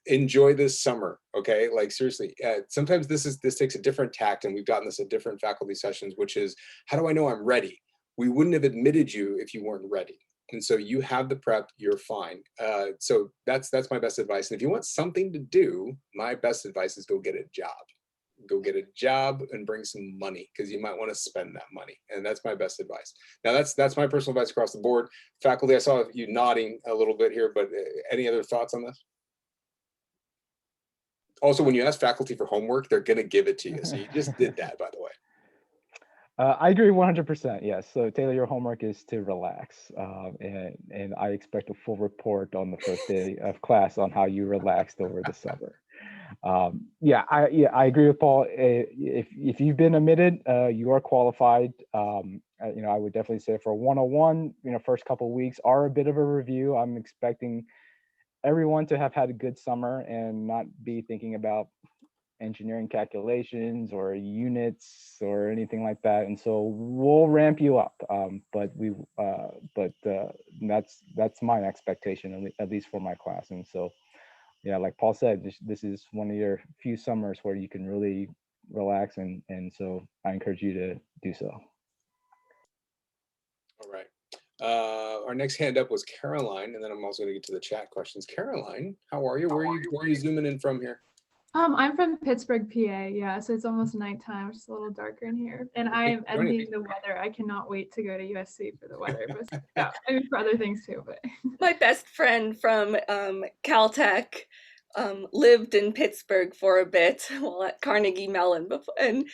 Enjoy this summer, okay? Like seriously, sometimes this takes a different tact, and we've gotten this at different faculty sessions, which is, how do I know I'm ready? We wouldn't have admitted you if you weren't ready. And so you have the prep, you're fine. So that's my best advice. And if you want something to do, my best advice is go get a job. Go get a job and bring some money, because you might want to spend that money. And that's my best advice. Now that's my personal advice across the board. Faculty, I saw you nodding a little bit here, but any other thoughts on this? Also, when you ask faculty for homework, they're going to give it to you. So you just did that, by the way. I agree 100%. Yes. So Taylor, your homework is to relax, and I expect a full report on the first day of class on how you relaxed over the summer. I agree with Paul. If you've been admitted, you are qualified. I would definitely say for 101, first couple of weeks are a bit of a review. I'm expecting everyone to have had a good summer and not be thinking about engineering calculations or units or anything like that. And so we'll ramp you up. But that's my expectation, at least for my class. And so, yeah, like Paul said, this is one of your few summers where you can really relax. And so I encourage you to do so. All right. Our next hand up was Caroline, and then I'm also going to get to the chat questions. Caroline, how are you? Where are you zooming in from here? I'm from Pittsburgh, PA. Yeah, so it's almost nighttime, which is a little darker in here. And I'm envying the weather. I cannot wait to go to USC for the weather. But yeah, I mean for other things too. But my best friend from Caltech lived in Pittsburgh for a bit while at Carnegie Mellon before, and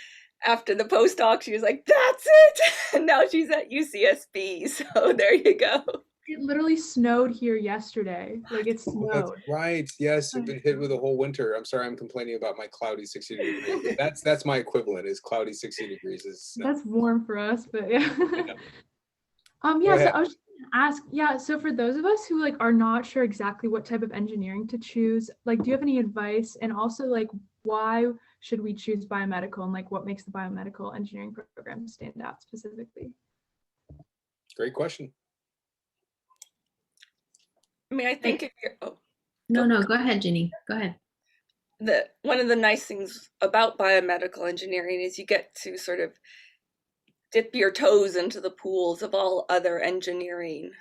after the postdoc, she was like, "That's it," and now she's at UCSB. So there you go. it literally snowed here yesterday. Like it snowed. That's right. Yes, I've been hit with a whole winter. I'm sorry, I'm complaining about my cloudy 60 degrees. That's my equivalent. Is cloudy 60 degrees is snow. That's warm for us, but yeah. Yeah. So I was just gonna ask. Yeah. So for those of us who like are not sure exactly what type of engineering to choose, like, do you have any advice? And also, like, why should we choose biomedical, and like what makes the biomedical engineering program stand out specifically? Great question. I mean, I think if you're No, go ahead, Jenny. Go ahead. One of the nice things about biomedical engineering is you get to sort of dip your toes into the pools of all other engineering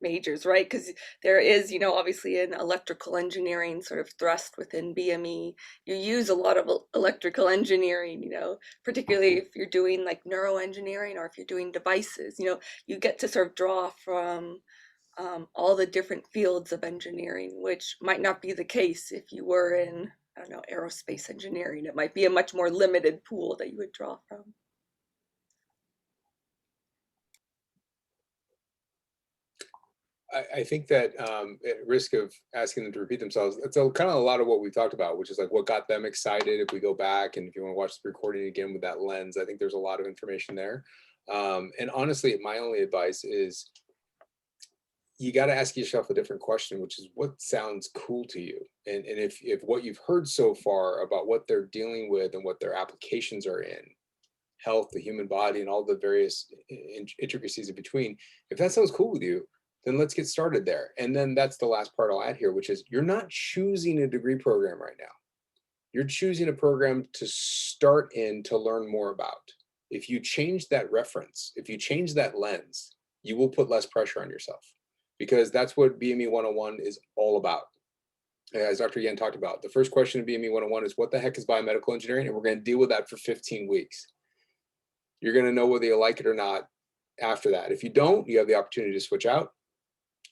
majors, right? Because there is, obviously an electrical engineering sort of thrust within BME. You use a lot of electrical engineering, particularly if you're doing like neuroengineering or if you're doing devices, you get to sort of draw from all the different fields of engineering, which might not be the case if you were in, I don't know, aerospace engineering. It might be a much more limited pool that you would draw from. I think that at risk of asking them to repeat themselves, it's kind of a lot of what we talked about, which is like what got them excited. If we go back and if you want to watch the recording again with that lens, I think there's a lot of information there. And honestly, my only advice is you got to ask yourself a different question, which is what sounds cool to you? And if what you've heard so far about what they're dealing with and what their applications are in, health, the human body, and all the various intricacies in between, if that sounds cool with you, then let's get started there. And then that's the last part I'll add here, which is you're not choosing a degree program right now. You're choosing a program to start in to learn more about. If you change that reference, if you change that lens, you will put less pressure on yourself, because that's what BME 101 is all about. As Dr. Yen talked about, the first question of BME 101 is what the heck is biomedical engineering? And we're going to deal with that for 15 weeks. You're going to know whether you like it or not after that. If you don't, you have the opportunity to switch out,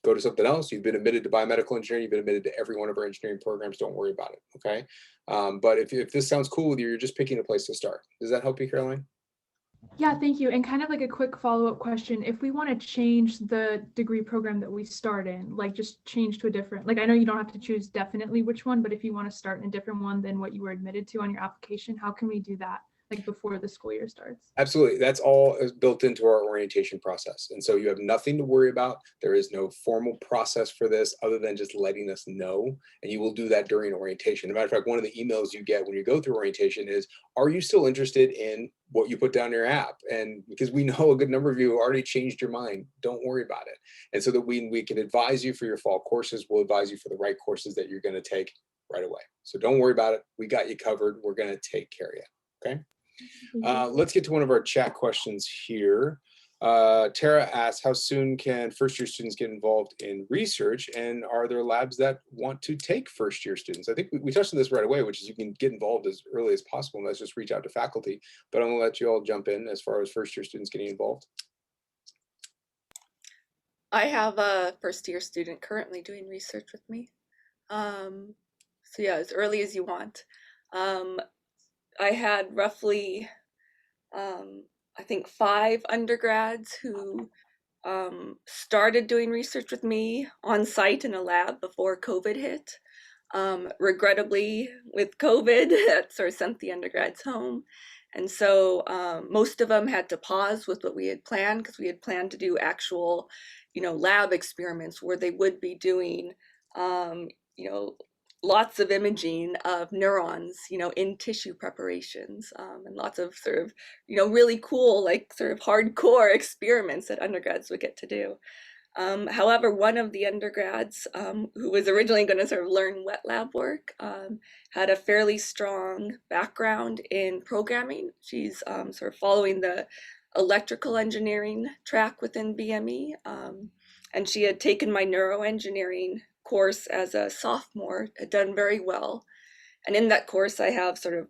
go to something else. You've been admitted to biomedical engineering. You've been admitted to every one of our engineering programs. Don't worry about it, okay? But if this sounds cool with you, you're just picking a place to start. Does that help you, Caroline? Yeah, thank you. And kind of like a quick follow-up question, if we want to change the degree program that we start in, like just change to a different, like I know you don't have to choose definitely which one, but if you want to start in a different one than what you were admitted to on your application, how can we do that, like before the school year starts? Absolutely. That's all built into our orientation process. And so you have nothing to worry about. There is no formal process for this other than just letting us know. And you will do that during orientation. As a matter of fact, one of the emails you get when you go through orientation is, are you still interested in what you put down in your app? And because we know a good number of you already changed your mind, don't worry about it. And so that we can advise you for your fall courses, we'll advise you for the right courses that you're going to take right away. So don't worry about it. We got you covered. We're going to take care of you. Okay. Let's get to one of our chat questions here. Tara asks, how soon can first-year students get involved in research, and are there labs that want to take first-year students? I think we touched on this right away, which is you can get involved as early as possible, and let's just reach out to faculty. But I'm going to let you all jump in as far as first-year students getting involved. I have a first-year student currently doing research with me. So yeah, as early as you want. I had roughly I think 5 undergrads who started doing research with me on site in a lab before COVID hit. Regrettably, with COVID, that sort of sent the undergrads home. And so most of them had to pause with what we had planned, because we had planned to do actual, lab experiments where they would be doing, lots of imaging of neurons, in tissue preparations, and lots of sort of, really cool, like sort of hardcore experiments that undergrads would get to do. However, one of the undergrads who was originally going to sort of learn wet lab work had a fairly strong background in programming. She's sort of following the electrical engineering track within BME, and she had taken my neuroengineering course as a sophomore, had done very well. And in that course, I have sort of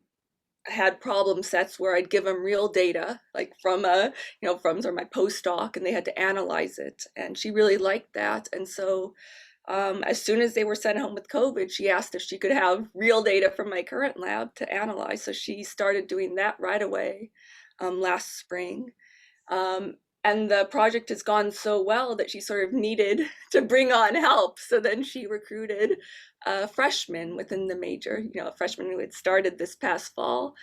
had problem sets where I'd give them real data, like from from sort of my postdoc, and they had to analyze it. And she really liked that. And so as soon as they were sent home with COVID, she asked if she could have real data from my current lab to analyze. So she started doing that right away last spring. And the project has gone so well that she sort of needed to bring on help. So then she recruited a freshman within the major, a freshman who had started this past fall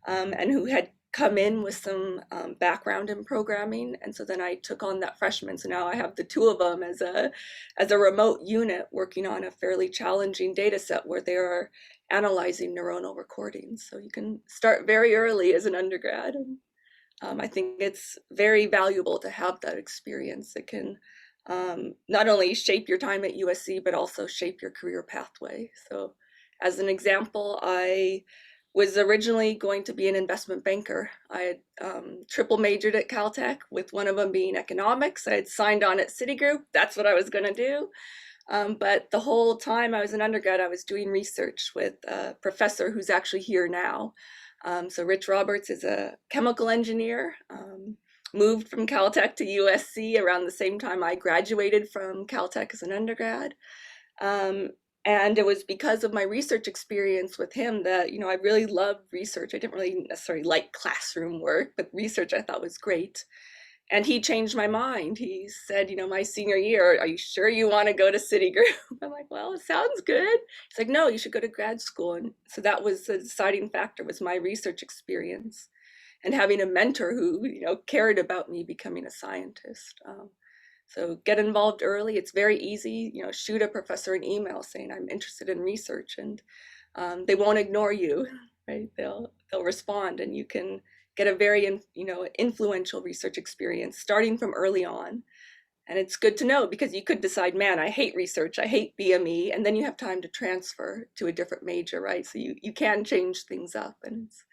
and who had come in with some background in programming. And so then I took on that freshman. So now I have the 2 of them as a remote unit working on a fairly challenging data set where they are analyzing neuronal recordings. So you can start very early as an undergrad. I think it's very valuable to have that experience. It can not only shape your time at USC, but also shape your career pathway. So as an example, I was originally going to be an investment banker. I had triple majored at Caltech, with one of them being economics. I had signed on at Citigroup. That's what I was going to do. But the whole time I was an undergrad, I was doing research with a professor who's actually here now. So Rich Roberts is a chemical engineer, moved from Caltech to USC around the same time I graduated from Caltech as an undergrad. And it was because of my research experience with him that, I really loved research. I didn't really necessarily like classroom work, but research I thought was great. And he changed my mind. He said, my senior year, are you sure you want to go to Citigroup? I'm like, well, it sounds good. He's like, no, you should go to grad school. And so that was the deciding factor, was my research experience. and having a mentor who, cared about me becoming a scientist. So get involved early. It's very easy. Shoot a professor an email saying I'm interested in research, and they won't ignore you, right? They'll respond, and you can get a very influential research experience starting from early on. And it's good to know, because you could decide, man, I hate research, I hate BME, and then you have time to transfer to a different major, right? So you can change things up, and it's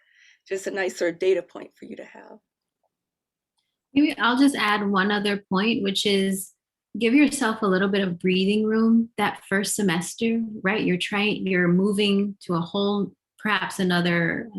just a nice sort of data point for you to have. Maybe I'll just add one other point, which is give yourself a little bit of breathing room that first semester, right? You're moving to a whole, perhaps another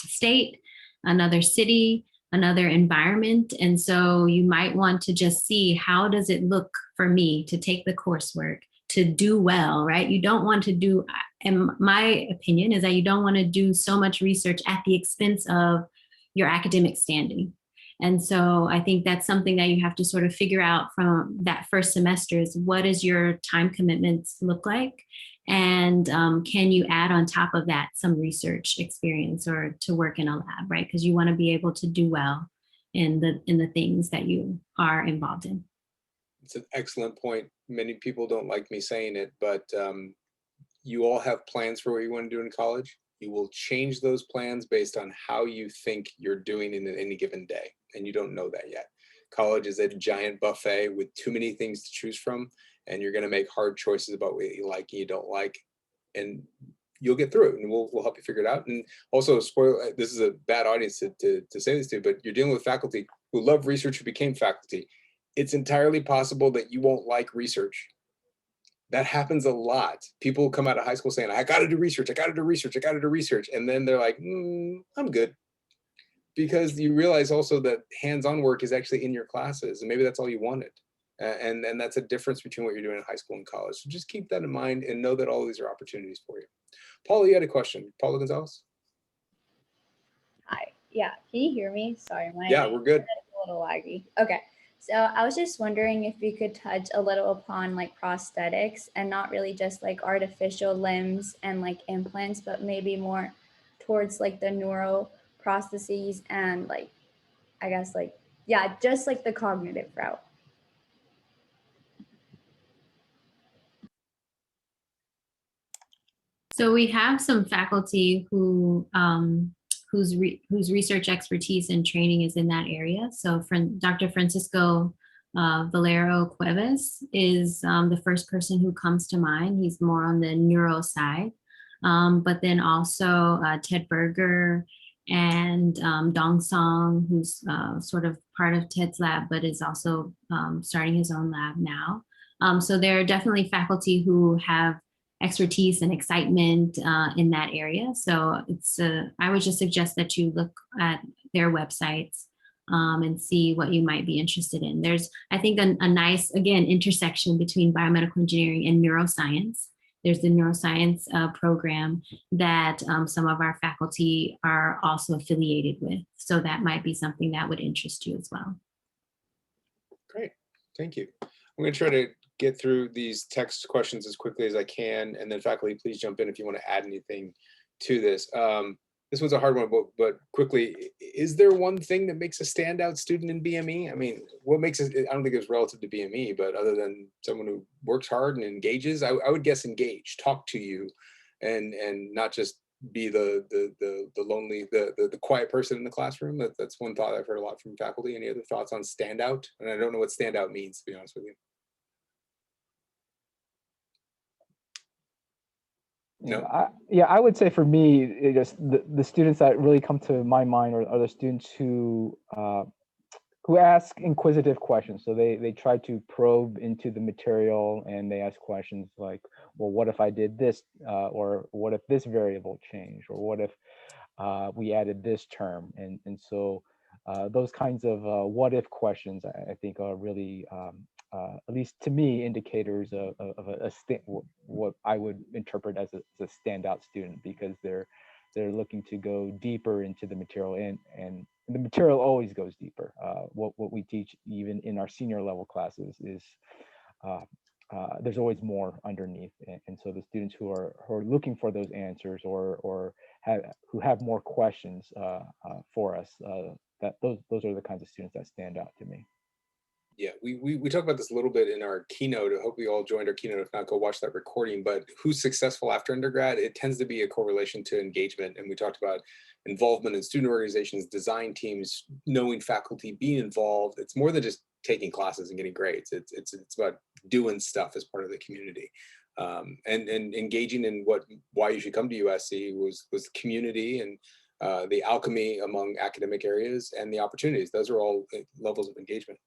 state, another city, another environment. And so you might want to just see, how does it look for me to take the coursework, to do well, right? You don't want to do, and my opinion is that you don't want to do so much research at the expense of your academic standing. And so I think that's something that you have to sort of figure out from that first semester is, what does your time commitments look like? And can you add on top of that some research experience or to work in a lab, right? Because you want to be able to do well in the things that you are involved in. It's an excellent point. Many people don't like me saying it, but you all have plans for what you want to do in college. You will change those plans based on how you think you're doing in any given day. And you don't know that yet. College is a giant buffet with too many things to choose from. And you're going to make hard choices about what you like and you don't like. And you'll get through it, and we'll help you figure it out. And also, this is a bad audience to say this to, but you're dealing with faculty who love research, who became faculty. It's entirely possible that you won't like research. That happens a lot. People come out of high school saying, I got to do research, I got to do research, I got to do research. And then they're like, I'm good. Because you realize also that hands-on work is actually in your classes, and maybe that's all you wanted. And that's a difference between what you're doing in high school and college. So just keep that in mind and know that all of these are opportunities for you. Paula, you had a question. Paula Gonzalez? Hi. Yeah. Can you hear me? Sorry, Yeah, we're good. A little laggy. Okay. So I was just wondering if you could touch a little upon like prosthetics, and not really just like artificial limbs and like implants, but maybe more towards like the neuro prostheses and like, I guess like, yeah, just like the cognitive route. So we have some faculty whose research expertise and training is in that area. So Dr. Francisco Valero Cuevas is the first person who comes to mind. He's more on the neuro side. But then also Ted Berger and Dong Song, who's sort of part of Ted's lab, but is also starting his own lab now. So there are definitely faculty who have expertise and excitement in that area. So I would just suggest that you look at their websites and see what you might be interested in. There's, I think, a nice, again, intersection between biomedical engineering and neuroscience. There's the neuroscience program that some of our faculty are also affiliated with. So that might be something that would interest you as well. Great, thank you. I'm going to try to get through these text questions as quickly as I can, and then faculty, please jump in if you want to add anything to this. This one's a hard one, but quickly, is there one thing that makes a standout student in BME? I mean, what makes it, I don't think it's relative to BME, but other than someone who works hard and engages, I would guess engage, talk to you, and not just be the lonely, the quiet person in the classroom. That's one thought I've heard a lot from faculty. Any other thoughts on standout? And I don't know what standout means, to be honest with you. No. I would say for me, just the students that really come to my mind are the students who ask inquisitive questions. So they try to probe into the material, and they ask questions like, well, what if I did this, or what if this variable changed, or what if we added this term, and so those kinds of what if questions I think are really at least to me, indicators of what I would interpret as a standout student, because they're looking to go deeper into the material, and the material always goes deeper. What we teach, even in our senior level classes, is there's always more underneath, and so the students who are looking for those answers, or have more questions for us. Those are the kinds of students that stand out to me. Yeah, we talked about this a little bit in our keynote. I hope you all joined our keynote. If not, go watch that recording. But who's successful after undergrad? It tends to be a correlation to engagement. And we talked about involvement in student organizations, design teams, knowing faculty, being involved. It's more than just taking classes and getting grades. It's about doing stuff as part of the community. And engaging in why you should come to USC was community and the alchemy among academic areas and the opportunities. Those are all levels of engagement.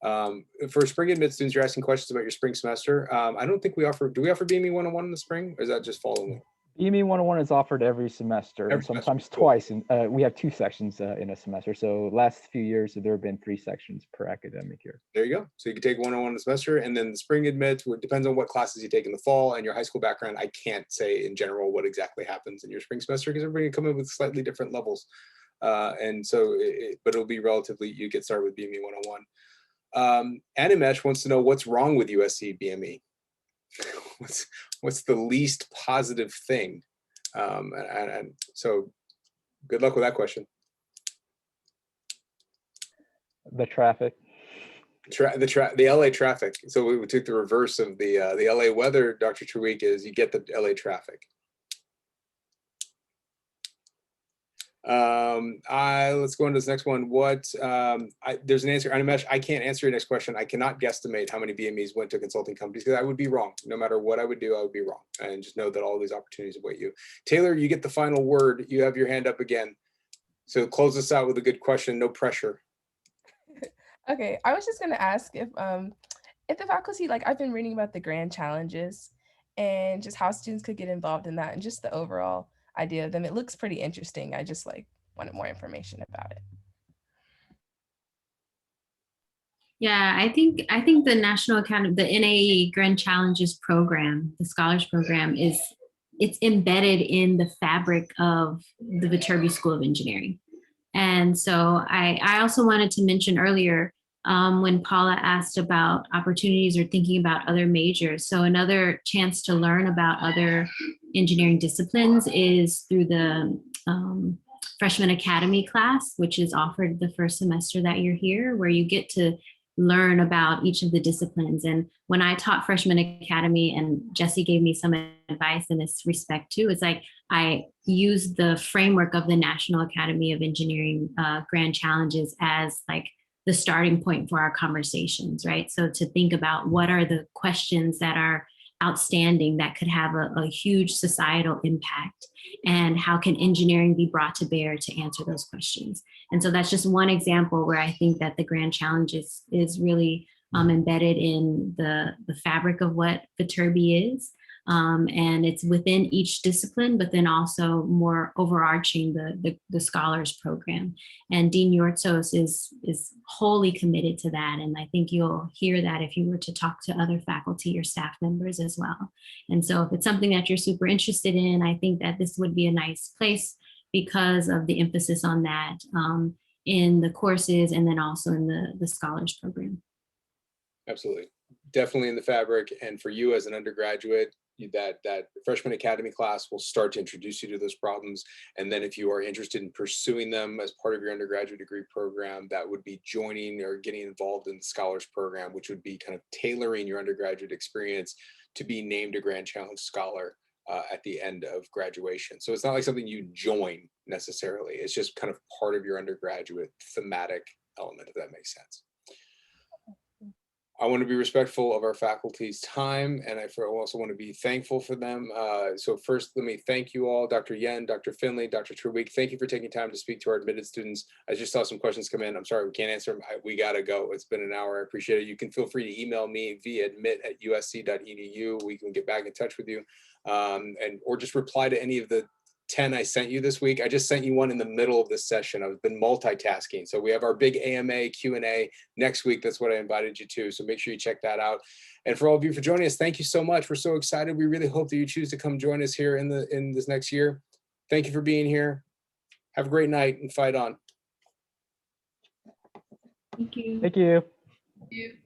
For spring admit students, you're asking questions about your spring semester. I don't think do we offer BME 101 in the spring, or is that just fall only? BME 101 is offered every semester, and sometimes twice. And we have 2 sections in a semester. So last few years, there have been 3 sections per academic year. There you go. So you can take 101 in the semester, and then the spring admit, it depends on what classes you take in the fall and your high school background. I can't say in general what exactly happens in your spring semester because everybody come in with slightly different levels. And so, but it'll be relatively, you get started with BME 101. Animesh wants to know what's wrong with USC BME. What's the least positive thing? And so good luck with that question. The traffic. The LA traffic. So we took the reverse of the LA weather, Dr. Truick, is you get the LA traffic. Let's go into this next one. There's an answer. Animesh, I can't answer your next question. I cannot guesstimate how many BMEs went to consulting companies because I would be wrong. No matter what I would do, I would be wrong. And just know that all these opportunities await you. Taylor, you get the final word. You have your hand up again. So close us out with a good question. No pressure. Okay, I was just going to ask if the faculty, like I've been reading about the grand challenges and just how students could get involved in that and just the overall idea of them. It looks pretty interesting. I just wanted more information about it. Yeah, I think the National Academy, the NAE Grand Challenges program, the Scholars Program, it's embedded in the fabric of the Viterbi School of Engineering. And so I also wanted to mention earlier when Paula asked about opportunities or thinking about other majors. So another chance to learn about other engineering disciplines is through the Freshman Academy class, which is offered the first semester that you're here, where you get to learn about each of the disciplines. And when I taught Freshman Academy, and Jesse gave me some advice in this respect too, it's like I used the framework of the National Academy of Engineering Grand Challenges as like the starting point for our conversations, right? So to think about what are the questions that are outstanding that could have a huge societal impact, and how can engineering be brought to bear to answer those questions. And so that's just one example where I think that the Grand Challenge is really embedded in the fabric of what Viterbi is. And it's within each discipline, but then also more overarching the Scholars Program. And Dean Yortzos is wholly committed to that. And I think you'll hear that if you were to talk to other faculty or staff members as well. And so if it's something that you're super interested in, I think that this would be a nice place because of the emphasis on that in the courses and then also in the Scholars Program. Absolutely. Definitely in the fabric. And for you as an undergraduate, that Freshman Academy class will start to introduce you to those problems. And then if you are interested in pursuing them as part of your undergraduate degree program, that would be joining or getting involved in the Scholars Program, which would be kind of tailoring your undergraduate experience to be named a Grand Challenge Scholar at the end of graduation. So it's not like something you join necessarily. It's just kind of part of your undergraduate thematic element, if that makes sense. I want to be respectful of our faculty's time, and I also want to be thankful for them. So first, let me thank you all, Dr. Yen, Dr. Finley, Dr. Truick. Thank you for taking time to speak to our admitted students. I just saw some questions come in. I'm sorry, we can't answer them. We got to go. It's been an hour. I appreciate it. You can feel free to email me via admit@usc.edu. We can get back in touch with you, or just reply to any of the 10 I sent you this week. I just sent you one in the middle of this session. I've been multitasking. So we have our big AMA Q&A next week. That's what I invited you to. So make sure you check that out. And for all of you for joining us, thank you so much. We're so excited. We really hope that you choose to come join us here in this next year. Thank you for being here. Have a great night and fight on. Thank you. Thank you. Thank you.